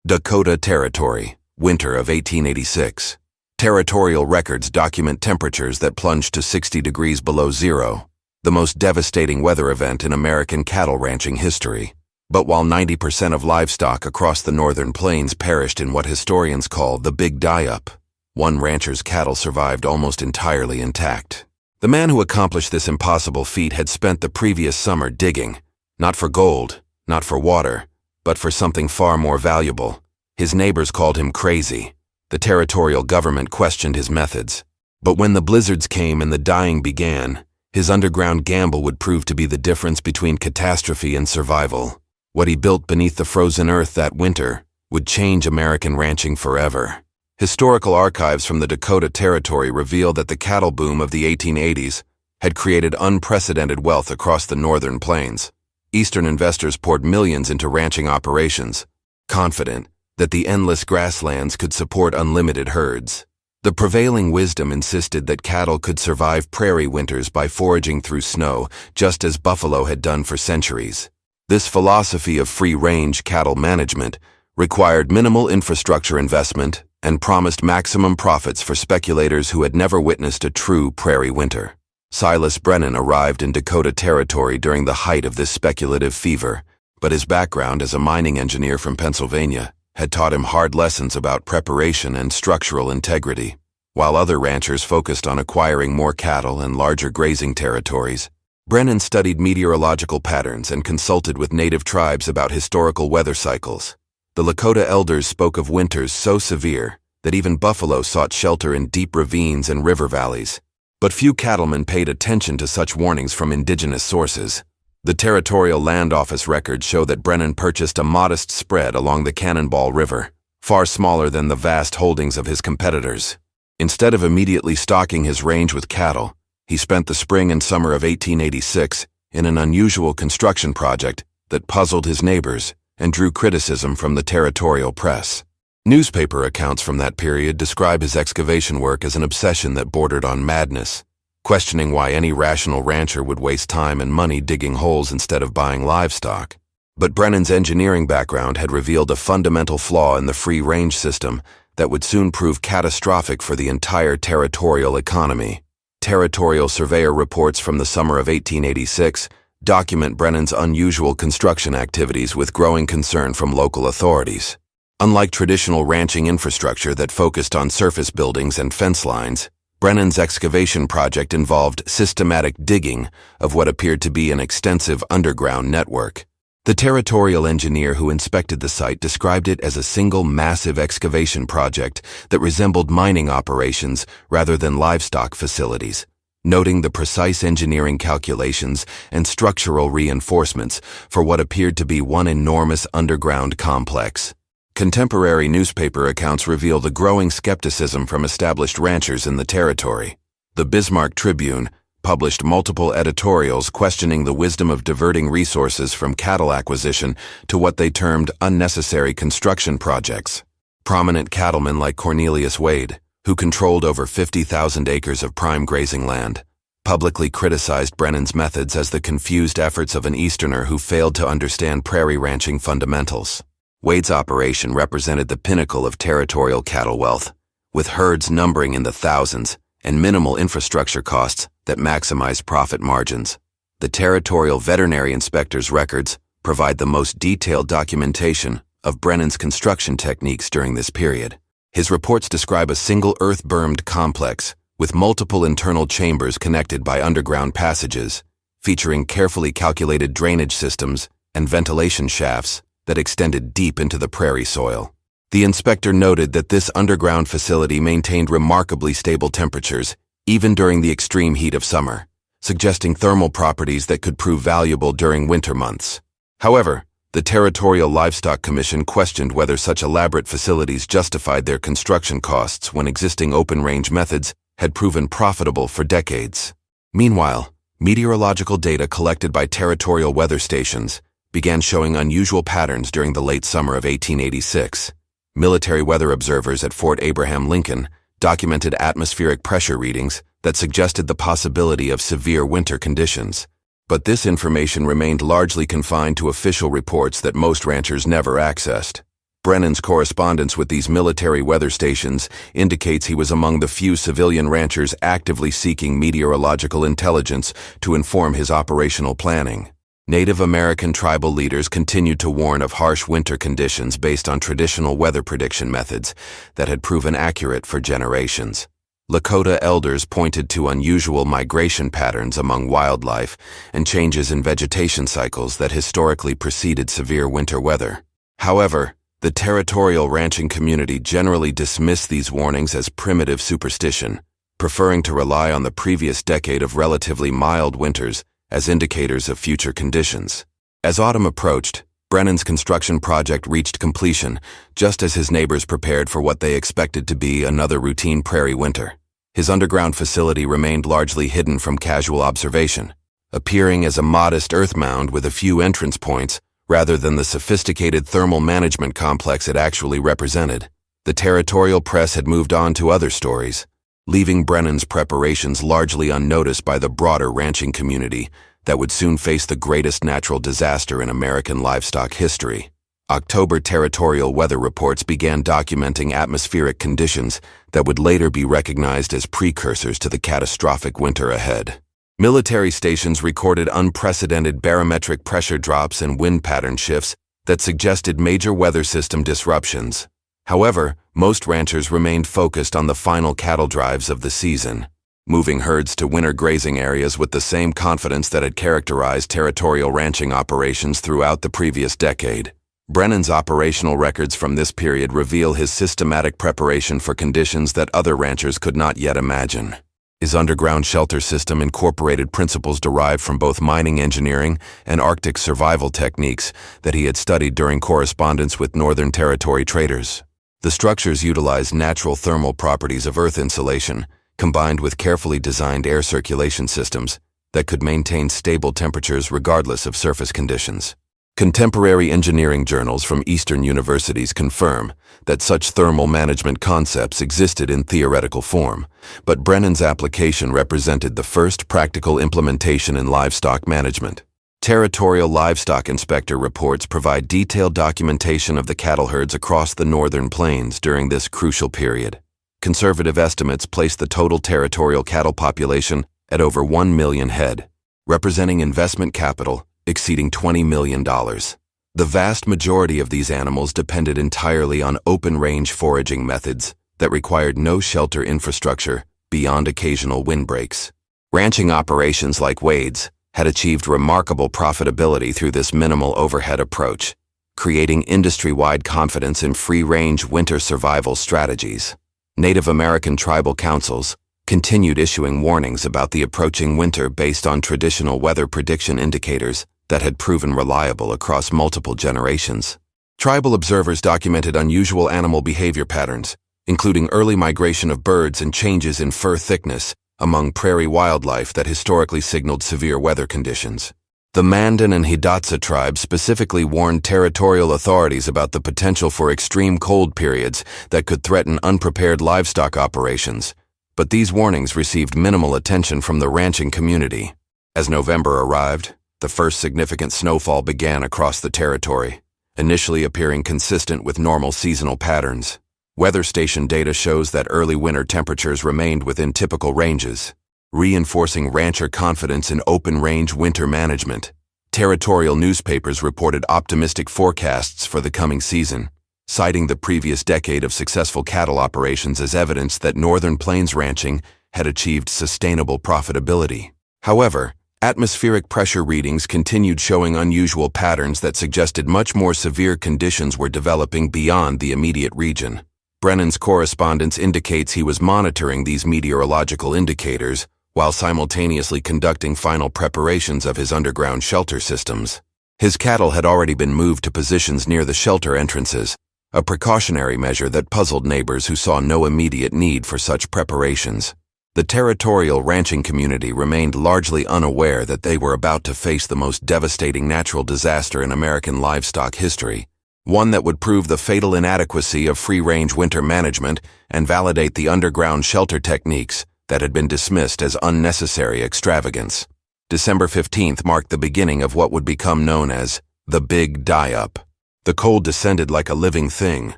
Dakota Territory, winter of 1886. Territorial records document temperatures that plunged to 60 degrees below zero, the most devastating weather event in American cattle ranching history. But while 90% of livestock across the northern plains perished in what historians call the Big Die-Up, one rancher's cattle survived almost entirely intact. The man who accomplished this impossible feat had spent the previous summer digging, not for gold, not for water, but for something far more valuable. His neighbors called him crazy. The territorial government questioned his methods. But when the blizzards came and the dying began, his underground gamble would prove to be the difference between catastrophe and survival. What he built beneath the frozen earth that winter would change American ranching forever. Historical archives from the Dakota Territory reveal that the cattle boom of the 1880s had created unprecedented wealth across the northern plains. Eastern investors poured millions into ranching operations, confident that the endless grasslands could support unlimited herds. The prevailing wisdom insisted that cattle could survive prairie winters by foraging through snow, just as buffalo had done for centuries. This philosophy of free-range cattle management required minimal infrastructure investment and promised maximum profits for speculators who had never witnessed a true prairie winter. Silas Brennan arrived in Dakota Territory during the height of this speculative fever, but his background as a mining engineer from Pennsylvania had taught him hard lessons about preparation and structural integrity. While other ranchers focused on acquiring more cattle and larger grazing territories, Brennan studied meteorological patterns and consulted with native tribes about historical weather cycles. The Lakota elders spoke of winters so severe that even buffalo sought shelter in deep ravines and river valleys. But few cattlemen paid attention to such warnings from indigenous sources. The Territorial Land Office records show that Brennan purchased a modest spread along the Cannonball River, far smaller than the vast holdings of his competitors. Instead of immediately stocking his range with cattle, he spent the spring and summer of 1886 in an unusual construction project that puzzled his neighbors and drew criticism from the territorial press. Newspaper accounts from that period describe his excavation work as an obsession that bordered on madness, questioning why any rational rancher would waste time and money digging holes instead of buying livestock. But Brennan's engineering background had revealed a fundamental flaw in the free-range system that would soon prove catastrophic for the entire territorial economy. Territorial surveyor reports from the summer of 1886 document Brennan's unusual construction activities with growing concern from local authorities. Unlike traditional ranching infrastructure that focused on surface buildings and fence lines, Brennan's excavation project involved systematic digging of what appeared to be an extensive underground network. The territorial engineer who inspected the site described it as a single massive excavation project that resembled mining operations rather than livestock facilities, noting the precise engineering calculations and structural reinforcements for what appeared to be one enormous underground complex. Contemporary newspaper accounts reveal the growing skepticism from established ranchers in the territory. The Bismarck Tribune published multiple editorials questioning the wisdom of diverting resources from cattle acquisition to what they termed unnecessary construction projects. Prominent cattlemen like Cornelius Wade, who controlled over 50,000 acres of prime grazing land, publicly criticized Brennan's methods as the confused efforts of an Easterner who failed to understand prairie ranching fundamentals. Wade's operation represented the pinnacle of territorial cattle wealth, with herds numbering in the thousands and minimal infrastructure costs that maximized profit margins. The territorial veterinary inspector's records provide the most detailed documentation of Brennan's construction techniques during this period. His reports describe a single earth-bermed complex with multiple internal chambers connected by underground passages, featuring carefully calculated drainage systems and ventilation shafts that extended deep into the prairie soil. The inspector noted that this underground facility maintained remarkably stable temperatures, even during the extreme heat of summer, suggesting thermal properties that could prove valuable during winter months. However, the Territorial Livestock Commission questioned whether such elaborate facilities justified their construction costs when existing open-range methods had proven profitable for decades. Meanwhile, meteorological data collected by territorial weather stations began showing unusual patterns during the late summer of 1886. Military weather observers at Fort Abraham Lincoln documented atmospheric pressure readings that suggested the possibility of severe winter conditions. But this information remained largely confined to official reports that most ranchers never accessed. Brennan's correspondence with these military weather stations indicates he was among the few civilian ranchers actively seeking meteorological intelligence to inform his operational planning. Native American tribal leaders continued to warn of harsh winter conditions based on traditional weather prediction methods that had proven accurate for generations. Lakota elders pointed to unusual migration patterns among wildlife and changes in vegetation cycles that historically preceded severe winter weather. However, the territorial ranching community generally dismissed these warnings as primitive superstition, preferring to rely on the previous decade of relatively mild winters as indicators of future conditions. As autumn approached, Brennan's construction project reached completion just as his neighbors prepared for what they expected to be another routine prairie winter. His underground facility remained largely hidden from casual observation, appearing as a modest earth mound with a few entrance points rather than the sophisticated thermal management complex it actually represented. The territorial press had moved on to other stories, leaving Brennan's preparations largely unnoticed by the broader ranching community that would soon face the greatest natural disaster in American livestock history. October territorial weather reports began documenting atmospheric conditions that would later be recognized as precursors to the catastrophic winter ahead. Military stations recorded unprecedented barometric pressure drops and wind pattern shifts that suggested major weather system disruptions. However, most ranchers remained focused on the final cattle drives of the season, moving herds to winter grazing areas with the same confidence that had characterized territorial ranching operations throughout the previous decade. Brennan's operational records from this period reveal his systematic preparation for conditions that other ranchers could not yet imagine. His underground shelter system incorporated principles derived from both mining engineering and Arctic survival techniques that he had studied during correspondence with Northern Territory traders. The structures utilized natural thermal properties of earth insulation, combined with carefully designed air circulation systems that could maintain stable temperatures regardless of surface conditions. Contemporary engineering journals from Eastern universities confirm that such thermal management concepts existed in theoretical form, but Brennan's application represented the first practical implementation in livestock management. Territorial livestock inspector reports provide detailed documentation of the cattle herds across the northern plains during this crucial period. Conservative estimates place the total territorial cattle population at over 1 million head, representing investment capital exceeding $20 million. The vast majority of these animals depended entirely on open-range foraging methods that required no shelter infrastructure beyond occasional windbreaks. Ranching operations like Wade's had achieved remarkable profitability through this minimal overhead approach, creating industry-wide confidence in free-range winter survival strategies. Native American tribal councils continued issuing warnings about the approaching winter based on traditional weather prediction indicators that had proven reliable across multiple generations. Tribal observers documented unusual animal behavior patterns, including early migration of birds and changes in fur thickness among prairie wildlife that historically signaled severe weather conditions. The Mandan and Hidatsa tribes specifically warned territorial authorities about the potential for extreme cold periods that could threaten unprepared livestock operations, but these warnings received minimal attention from the ranching community. As November arrived, the first significant snowfall began across the territory, initially appearing consistent with normal seasonal patterns. Weather station data shows that early winter temperatures remained within typical ranges, reinforcing rancher confidence in open-range winter management. Territorial newspapers reported optimistic forecasts for the coming season, citing the previous decade of successful cattle operations as evidence that northern plains ranching had achieved sustainable profitability. However, atmospheric pressure readings continued showing unusual patterns that suggested much more severe conditions were developing beyond the immediate region. Brennan's correspondence indicates he was monitoring these meteorological indicators while simultaneously conducting final preparations of his underground shelter systems. His cattle had already been moved to positions near the shelter entrances, a precautionary measure that puzzled neighbors who saw no immediate need for such preparations. The territorial ranching community remained largely unaware that they were about to face the most devastating natural disaster in American livestock history, one that would prove the fatal inadequacy of free-range winter management and validate the underground shelter techniques that had been dismissed as unnecessary extravagance. December 15th marked the beginning of what would become known as the Big Die-Up. The cold descended like a living thing,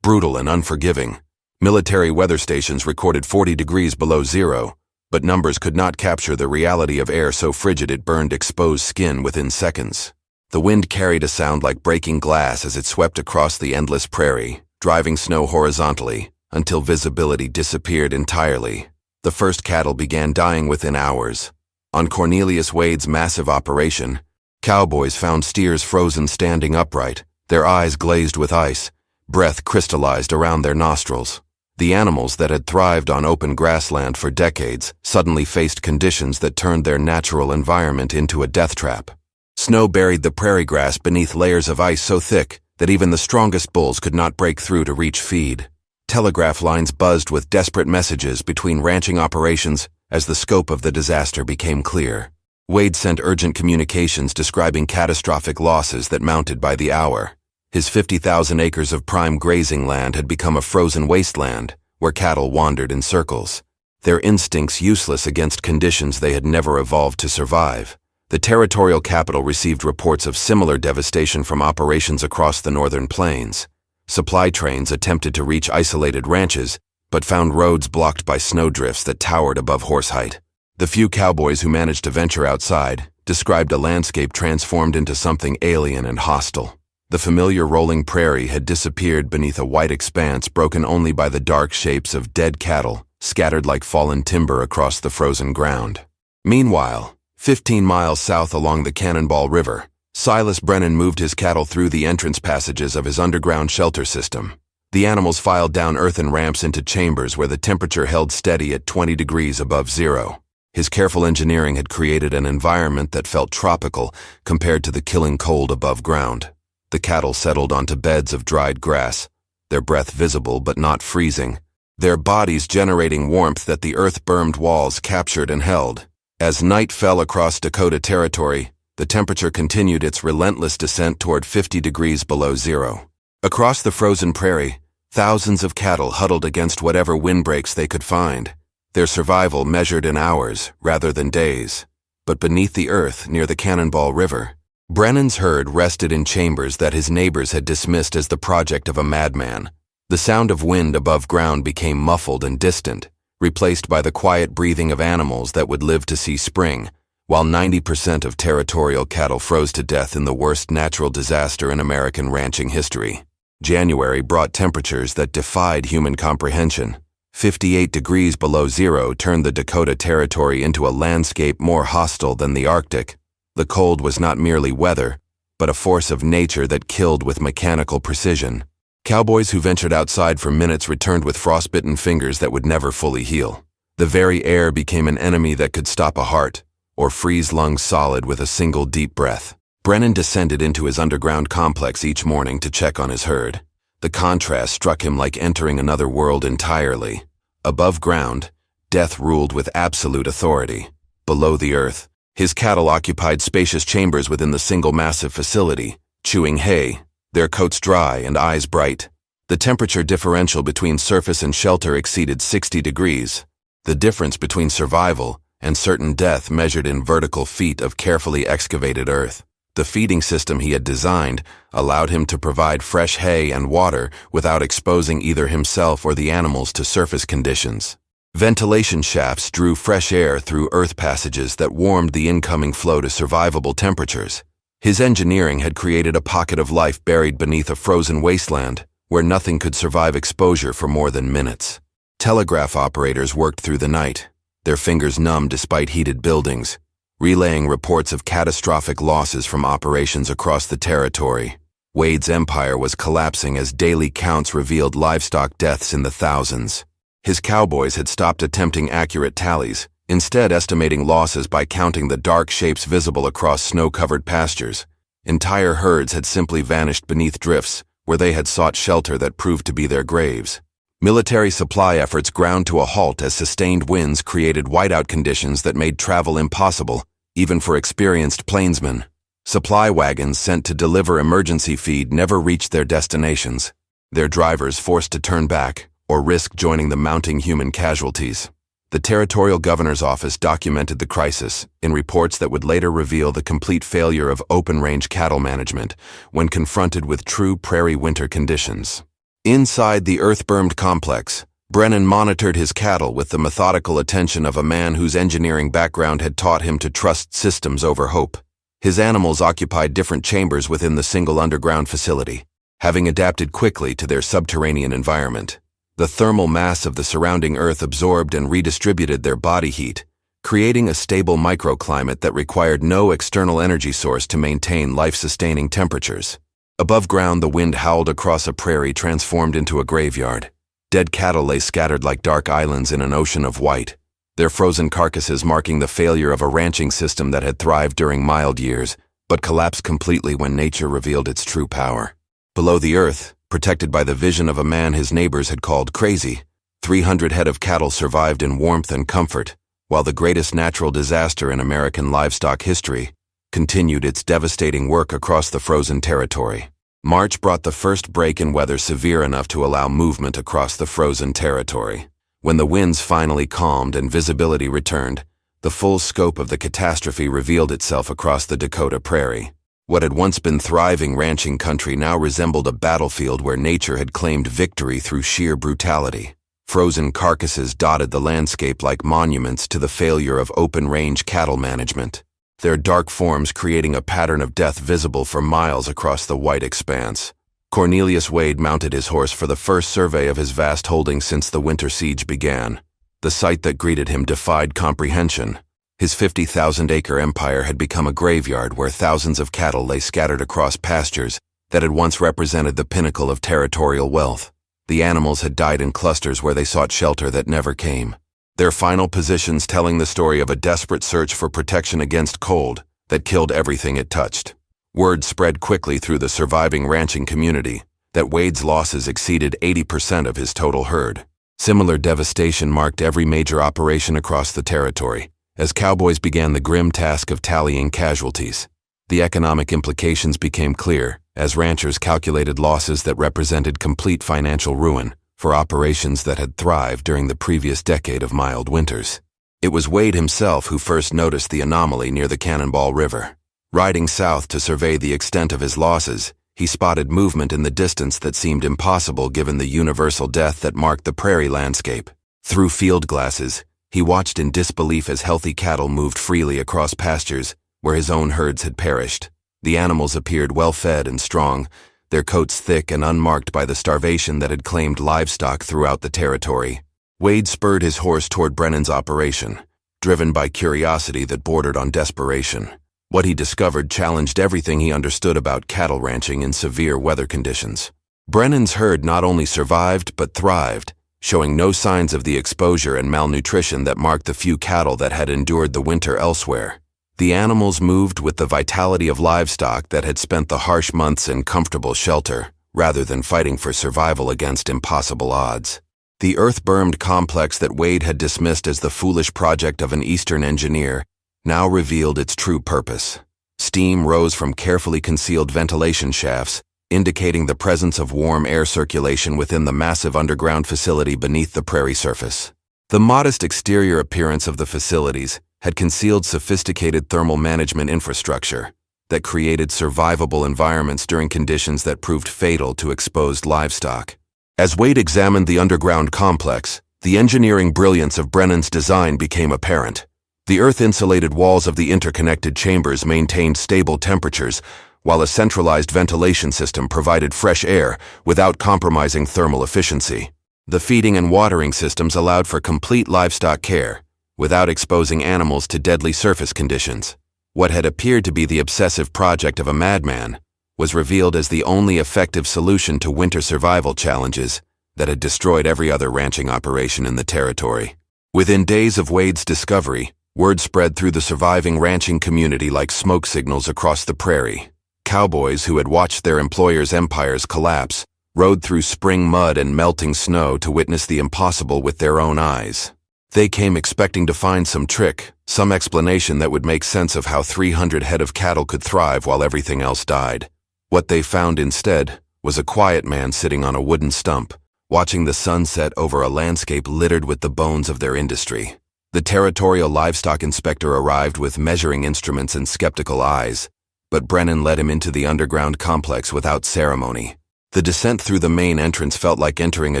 brutal and unforgiving. Military weather stations recorded 40 degrees below zero, but numbers could not capture the reality of air so frigid it burned exposed skin within seconds. The wind carried a sound like breaking glass as it swept across the endless prairie, driving snow horizontally, until visibility disappeared entirely. The first cattle began dying within hours. On Cornelius Wade's massive operation, cowboys found steers frozen standing upright, their eyes glazed with ice, breath crystallized around their nostrils. The animals that had thrived on open grassland for decades suddenly faced conditions that turned their natural environment into a death trap. Snow buried the prairie grass beneath layers of ice so thick that even the strongest bulls could not break through to reach feed. Telegraph lines buzzed with desperate messages between ranching operations as the scope of the disaster became clear. Wade sent urgent communications describing catastrophic losses that mounted by the hour. His 50,000 acres of prime grazing land had become a frozen wasteland where cattle wandered in circles, their instincts useless against conditions they had never evolved to survive. The territorial capital received reports of similar devastation from operations across the northern plains. Supply trains attempted to reach isolated ranches, but found roads blocked by snowdrifts that towered above horse height. The few cowboys who managed to venture outside described a landscape transformed into something alien and hostile. The familiar rolling prairie had disappeared beneath a white expanse broken only by the dark shapes of dead cattle scattered like fallen timber across the frozen ground. Meanwhile, 15 miles south along the Cannonball River, Silas Brennan moved his cattle through the entrance passages of his underground shelter system. The animals filed down earthen ramps into chambers where the temperature held steady at 20 degrees above zero. His careful engineering had created an environment that felt tropical compared to the killing cold above ground. The cattle settled onto beds of dried grass, their breath visible but not freezing, their bodies generating warmth that the earth-bermed walls captured and held. As night fell across Dakota territory, the temperature continued its relentless descent toward 50 degrees below zero. Across the frozen prairie, thousands of cattle huddled against whatever windbreaks they could find, their survival measured in hours rather than days. But beneath the earth near the Cannonball River, Brennan's herd rested in chambers that his neighbors had dismissed as the project of a madman. The sound of wind above ground became muffled and distant, replaced by the quiet breathing of animals that would live to see spring, while 90% of territorial cattle froze to death in the worst natural disaster in American ranching history. January brought temperatures that defied human comprehension. 58 degrees below zero turned the Dakota Territory into a landscape more hostile than the Arctic. The cold was not merely weather, but a force of nature that killed with mechanical precision. Cowboys who ventured outside for minutes returned with frostbitten fingers that would never fully heal. The very air became an enemy that could stop a heart, or freeze lungs solid with a single deep breath. Brennan descended into his underground complex each morning to check on his herd. The contrast struck him like entering another world entirely. Above ground, death ruled with absolute authority. Below the earth, his cattle occupied spacious chambers within the single massive facility, chewing hay, their coats dry and eyes bright. The temperature differential between surface and shelter exceeded 60 degrees. The difference between survival and certain death measured in vertical feet of carefully excavated earth. The feeding system he had designed allowed him to provide fresh hay and water without exposing either himself or the animals to surface conditions. Ventilation shafts drew fresh air through earth passages that warmed the incoming flow to survivable temperatures. His engineering had created a pocket of life buried beneath a frozen wasteland where nothing could survive exposure for more than minutes. Telegraph operators worked through the night, their fingers numb despite heated buildings, relaying reports of catastrophic losses from operations across the territory. Wade's empire was collapsing as daily counts revealed livestock deaths in the thousands. His cowboys had stopped attempting accurate tallies, instead estimating losses by counting the dark shapes visible across snow-covered pastures. Entire herds had simply vanished beneath drifts, where they had sought shelter that proved to be their graves. Military supply efforts ground to a halt as sustained winds created whiteout conditions that made travel impossible, even for experienced plainsmen. Supply wagons sent to deliver emergency feed never reached their destinations, their drivers forced to turn back or risk joining the mounting human casualties. The territorial governor's office documented the crisis in reports that would later reveal the complete failure of open-range cattle management when confronted with true prairie winter conditions. Inside the earth-bermed complex, Brennan monitored his cattle with the methodical attention of a man whose engineering background had taught him to trust systems over hope. His animals occupied different chambers within the single underground facility, having adapted quickly to their subterranean environment. The thermal mass of the surrounding earth absorbed and redistributed their body heat, creating a stable microclimate that required no external energy source to maintain life-sustaining temperatures. Above ground, the wind howled across a prairie transformed into a graveyard. Dead cattle lay scattered like dark islands in an ocean of white, their frozen carcasses marking the failure of a ranching system that had thrived during mild years, but collapsed completely when nature revealed its true power. Below the earth, protected by the vision of a man his neighbors had called crazy, 300 head of cattle survived in warmth and comfort, while the greatest natural disaster in American livestock history continued its devastating work across the frozen territory. March brought the first break in weather severe enough to allow movement across the frozen territory. When the winds finally calmed and visibility returned, the full scope of the catastrophe revealed itself across the Dakota prairie. What had once been thriving ranching country now resembled a battlefield where nature had claimed victory through sheer brutality. Frozen carcasses dotted the landscape like monuments to the failure of open-range cattle management, their dark forms creating a pattern of death visible for miles across the white expanse. Cornelius Wade mounted his horse for the first survey of his vast holdings since the winter siege began. The sight that greeted him defied comprehension. His 50,000-acre empire had become a graveyard where thousands of cattle lay scattered across pastures that had once represented the pinnacle of territorial wealth. The animals had died in clusters where they sought shelter that never came, their final positions telling the story of a desperate search for protection against cold that killed everything it touched. Word spread quickly through the surviving ranching community that Wade's losses exceeded 80% of his total herd. Similar devastation marked every major operation across the territory, as cowboys began the grim task of tallying casualties. The economic implications became clear as ranchers calculated losses that represented complete financial ruin for operations that had thrived during the previous decade of mild winters. It was Wade himself who first noticed the anomaly near the Cannonball River. Riding south to survey the extent of his losses, he spotted movement in the distance that seemed impossible given the universal death that marked the prairie landscape. Through field glasses, he watched in disbelief as healthy cattle moved freely across pastures where his own herds had perished. The animals appeared well-fed and strong, their coats thick and unmarked by the starvation that had claimed livestock throughout the territory. Wade spurred his horse toward Brennan's operation, driven by curiosity that bordered on desperation. What he discovered challenged everything he understood about cattle ranching in severe weather conditions. Brennan's herd not only survived but thrived, showing no signs of the exposure and malnutrition that marked the few cattle that had endured the winter elsewhere. The animals moved with the vitality of livestock that had spent the harsh months in comfortable shelter, rather than fighting for survival against impossible odds. The earth-bermed complex that Wade had dismissed as the foolish project of an Eastern engineer now revealed its true purpose. Steam rose from carefully concealed ventilation shafts, indicating the presence of warm air circulation within the massive underground facility beneath the prairie surface. The modest exterior appearance of the facilities had concealed sophisticated thermal management infrastructure that created survivable environments during conditions that proved fatal to exposed livestock. As Wade examined the underground complex, the engineering brilliance of Brennan's design became apparent. The earth-insulated walls of the interconnected chambers maintained stable temperatures, while a centralized ventilation system provided fresh air without compromising thermal efficiency. The feeding and watering systems allowed for complete livestock care, without exposing animals to deadly surface conditions. What had appeared to be the obsessive project of a madman was revealed as the only effective solution to winter survival challenges that had destroyed every other ranching operation in the territory. Within days of Wade's discovery, word spread through the surviving ranching community like smoke signals across the prairie. Cowboys who had watched their employers' empires collapse rode through spring mud and melting snow to witness the impossible with their own eyes. They came expecting to find some trick, some explanation that would make sense of how 300 head of cattle could thrive while everything else died. What they found instead was a quiet man sitting on a wooden stump, watching the sun set over a landscape littered with the bones of their industry. The territorial livestock inspector arrived with measuring instruments and skeptical eyes, but Brennan led him into the underground complex without ceremony. The descent through the main entrance felt like entering a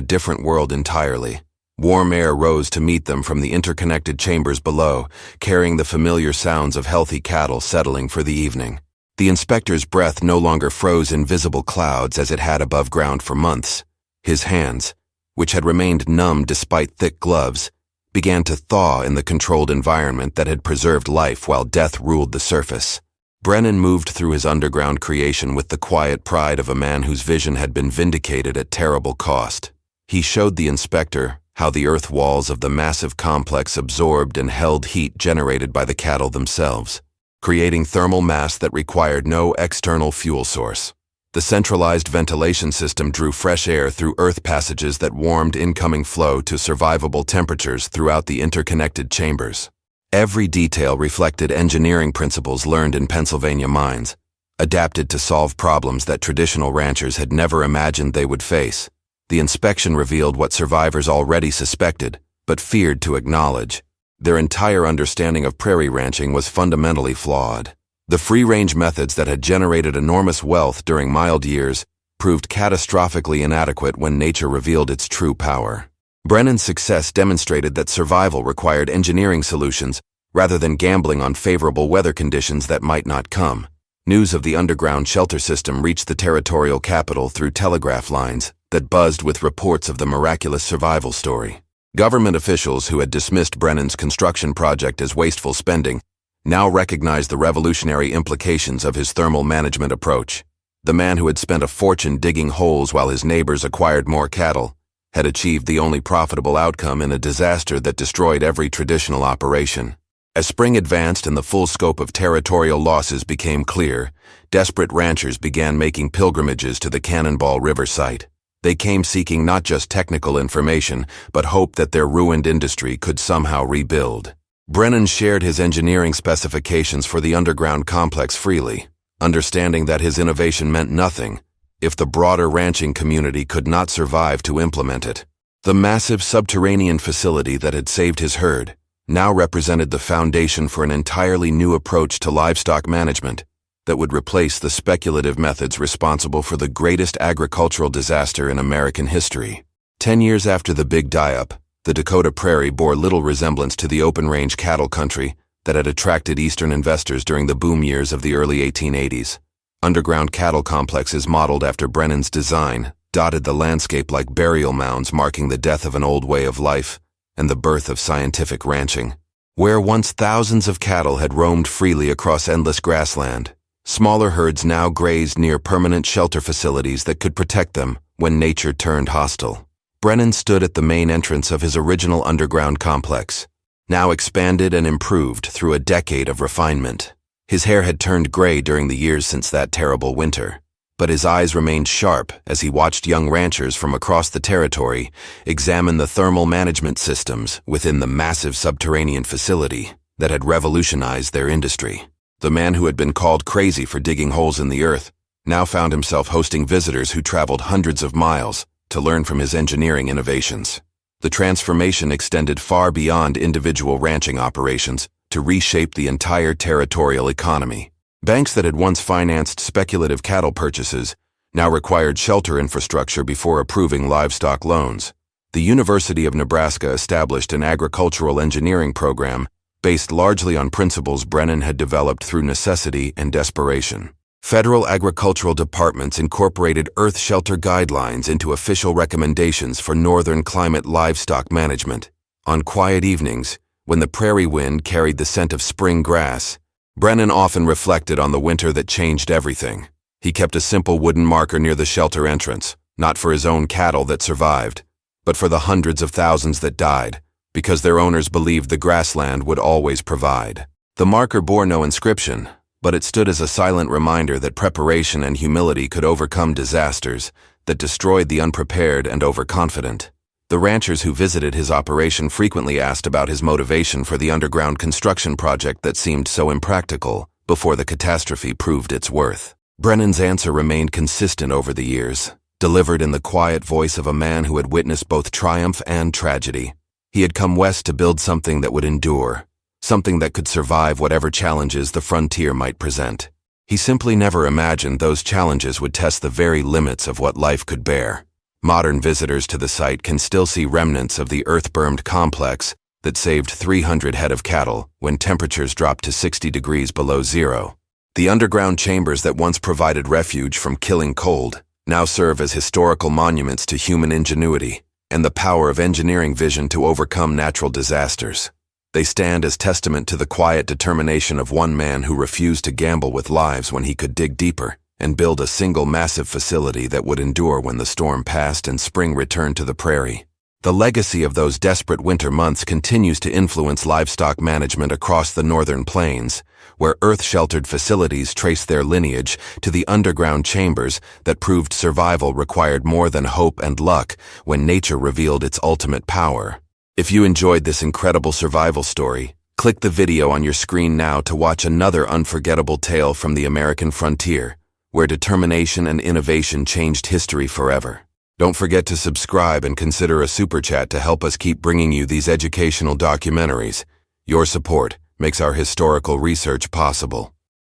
different world entirely. Warm air rose to meet them from the interconnected chambers below, carrying the familiar sounds of healthy cattle settling for the evening. The inspector's breath no longer froze in visible clouds as it had above ground for months. His hands, which had remained numb despite thick gloves, began to thaw in the controlled environment that had preserved life while death ruled the surface. Brennan moved through his underground creation with the quiet pride of a man whose vision had been vindicated at terrible cost. He showed the inspector how the earth walls of the massive complex absorbed and held heat generated by the cattle themselves, creating thermal mass that required no external fuel source. The centralized ventilation system drew fresh air through earth passages that warmed incoming flow to survivable temperatures throughout the interconnected chambers. Every detail reflected engineering principles learned in Pennsylvania mines, adapted to solve problems that traditional ranchers had never imagined they would face. The inspection revealed what survivors already suspected, but feared to acknowledge. Their entire understanding of prairie ranching was fundamentally flawed. The free-range methods that had generated enormous wealth during mild years proved catastrophically inadequate when nature revealed its true power. Brennan's success demonstrated that survival required engineering solutions rather than gambling on favorable weather conditions that might not come. News of the underground shelter system reached the territorial capital through telegraph lines that buzzed with reports of the miraculous survival story. Government officials who had dismissed Brennan's construction project as wasteful spending now recognized the revolutionary implications of his thermal management approach. The man who had spent a fortune digging holes while his neighbors acquired more cattle had achieved the only profitable outcome in a disaster that destroyed every traditional operation. As spring advanced and the full scope of territorial losses became clear, desperate ranchers began making pilgrimages to the Cannonball River site. They came seeking not just technical information, but hope that their ruined industry could somehow rebuild. Brennan shared his engineering specifications for the underground complex freely, understanding that his innovation meant nothing if the broader ranching community could not survive to implement it. The massive subterranean facility that had saved his herd now represented the foundation for an entirely new approach to livestock management that would replace the speculative methods responsible for the greatest agricultural disaster in American history. 10 years after the Big Die-Up, the Dakota Prairie bore little resemblance to the open-range cattle country that had attracted Eastern investors during the boom years of the early 1880s. Underground cattle complexes modeled after Brennan's design dotted the landscape like burial mounds marking the death of an old way of life and the birth of scientific ranching. Where once thousands of cattle had roamed freely across endless grassland, smaller herds now grazed near permanent shelter facilities that could protect them when nature turned hostile. Brennan stood at the main entrance of his original underground complex, now expanded and improved through a decade of refinement. His hair had turned gray during the years since that terrible winter, but his eyes remained sharp as he watched young ranchers from across the territory examine the thermal management systems within the massive subterranean facility that had revolutionized their industry. The man who had been called crazy for digging holes in the earth now found himself hosting visitors who traveled hundreds of miles to learn from his engineering innovations. The transformation extended far beyond individual ranching operations to reshape the entire territorial economy. Banks that had once financed speculative cattle purchases now required shelter infrastructure before approving livestock loans. The University of Nebraska established an agricultural engineering program based largely on principles Brennan had developed through necessity and desperation. Federal agricultural departments incorporated earth shelter guidelines into official recommendations for northern climate livestock management. On quiet evenings, when the prairie wind carried the scent of spring grass, Brennan often reflected on the winter that changed everything. He kept a simple wooden marker near the shelter entrance, not for his own cattle that survived, but for the hundreds of thousands that died, because their owners believed the grassland would always provide. The marker bore no inscription, but it stood as a silent reminder that preparation and humility could overcome disasters that destroyed the unprepared and overconfident. The ranchers who visited his operation frequently asked about his motivation for the underground construction project that seemed so impractical before the catastrophe proved its worth. Brennan's answer remained consistent over the years, delivered in the quiet voice of a man who had witnessed both triumph and tragedy. He had come west to build something that would endure, something that could survive whatever challenges the frontier might present. He simply never imagined those challenges would test the very limits of what life could bear. Modern visitors to the site can still see remnants of the earth-bermed complex that saved 300 head of cattle when temperatures dropped to 60 degrees below zero. The underground chambers that once provided refuge from killing cold now serve as historical monuments to human ingenuity and the power of engineering vision to overcome natural disasters. They stand as testament to the quiet determination of one man who refused to gamble with lives when he could dig deeper and build a single massive facility that would endure when the storm passed and spring returned to the prairie. The legacy of those desperate winter months continues to influence livestock management across the northern plains, where earth-sheltered facilities trace their lineage to the underground chambers that proved survival required more than hope and luck when nature revealed its ultimate power. If you enjoyed this incredible survival story, click the video on your screen now to watch another unforgettable tale from the American frontier, where determination and innovation changed history forever. Don't forget to subscribe and consider a super chat to help us keep bringing you these educational documentaries. Your support makes our historical research possible.